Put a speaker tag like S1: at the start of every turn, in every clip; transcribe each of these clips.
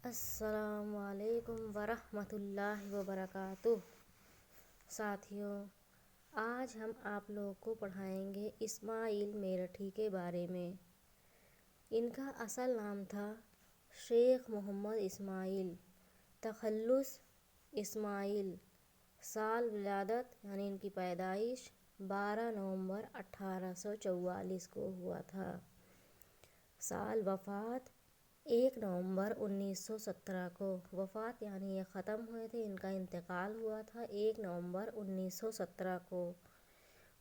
S1: السلام علیکم ورحمۃ اللہ وبرکاتہ۔ ساتھیوں، آج ہم آپ لوگوں کو پڑھائیں گے اسماعیل میرٹھی کے بارے میں۔ ان کا اصل نام تھا شیخ محمد اسماعیل، تخلص اسماعیل۔ سال ولادت یعنی ان کی پیدائش 12 نومبر 1844 کو ہوا تھا۔ سال وفات 1 نومبر 1917 کو۔ وفات یعنی یہ ختم ہوئے تھے، ان کا انتقال ہوا تھا 1 نومبر 1917 کو۔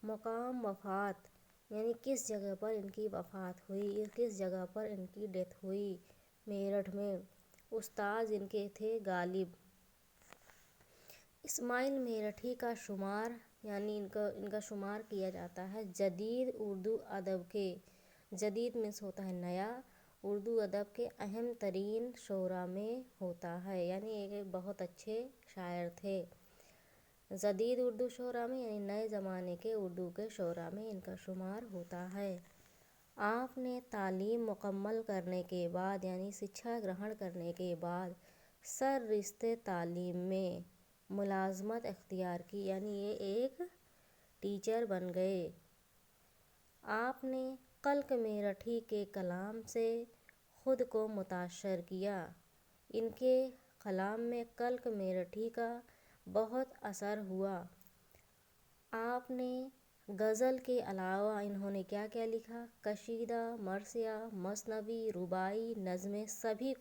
S1: مقام وفات یعنی کس جگہ پر ان کی وفات ہوئی، کس جگہ پر ان کی ڈیتھ ہوئی، میرٹھ میں۔ استاذ ان کے تھے غالب۔ اسماعیل میرٹھی کا شمار یعنی ان کا شمار کیا جاتا ہے جدید اردو ادب کے، جدید مینس ہوتا ہے نیا، اردو ادب کے اہم ترین شعراء میں ہوتا ہے، یعنی ایک بہت اچھے شاعر تھے۔ جدید اردو شعراء میں یعنی نئے زمانے کے اردو کے شعراء میں ان کا شمار ہوتا ہے۔ آپ نے تعلیم مکمل کرنے کے بعد یعنی شکشا گرہن کرنے کے بعد سررشتے تعلیم میں ملازمت اختیار کی، یعنی یہ ایک ٹیچر بن گئے۔ آپ نے کلک میرٹھی کے کلام سے خود کو متاثر کیا۔ ان کے کلام میں کلک میرٹھی کا بہت اثر ہوا۔ آپ نے غزل کے علاوہ انہوں نے کیا کیا لکھا؟ قصیدہ، مرثیہ، مثنوی، رباعی، نظمیں، سبھی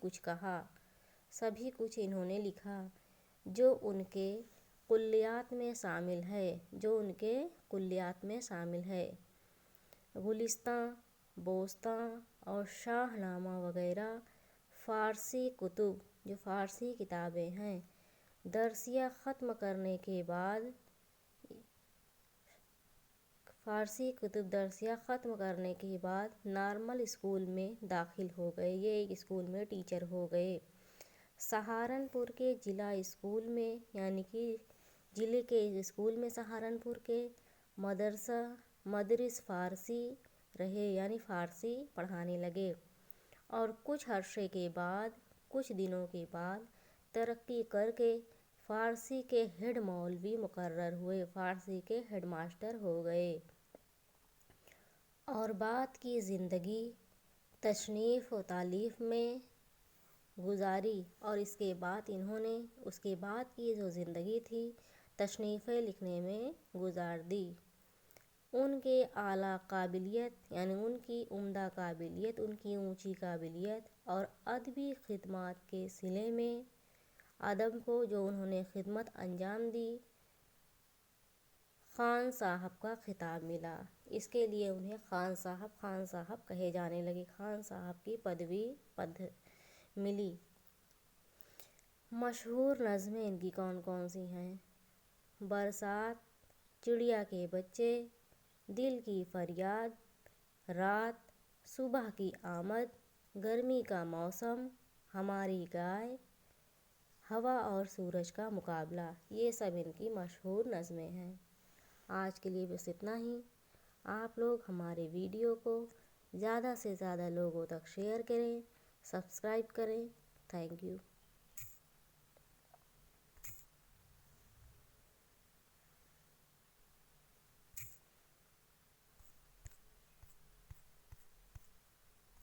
S1: کچھ انہوں نے لکھا جو ان کے کلیات میں شامل ہے۔ گلستاں، بوستاں اور شاہ نامہ وغیرہ فارسی کتابیں ہیں۔ درسیہ ختم کرنے کے بعد نارمل اسکول میں داخل ہو گئے، یہ ایک اسکول میں ٹیچر ہو گئے۔ سہارنپور کے ضلع اسکول میں یعنی کہ ضلع کے اسکول میں سہارنپور کے مدرس فارسی رہے، یعنی فارسی پڑھانے لگے، اور کچھ دنوں کے بعد ترقی کر کے فارسی کے ہیڈ مولوی مقرر ہوئے، فارسی کے ہیڈ ماسٹر ہو گئے۔ اور بعد کی زندگی تصنیف و تالیف میں گزاری، اور اس کے بعد کی جو زندگی تھی تصنیفیں لکھنے میں گزار دی۔ ان کے اعلیٰ قابلیت یعنی ان کی عمدہ قابلیت، ان کی اونچی قابلیت اور ادبی خدمات کے صلے میں ادب کو جو انہوں نے خدمت انجام دی، خان صاحب کا خطاب ملا۔ اس کے لیے انہیں خان صاحب کہے جانے لگے، خان صاحب کی پدوی ملی۔ مشہور نظمیں ان کی کون کون سی ہیں؟ برسات، چڑیا کے بچے، دل کی فریاد، رات، صبح کی آمد، گرمی کا موسم، ہماری گائے، ہوا اور سورج کا مقابلہ، یہ سب ان کی مشہور نظمیں ہیں۔ آج کے لیے بس اتنا ہی۔ آپ لوگ ہمارے ویڈیو کو زیادہ سے زیادہ لوگوں تک شیئر کریں، سبسکرائب کریں۔ Thank you.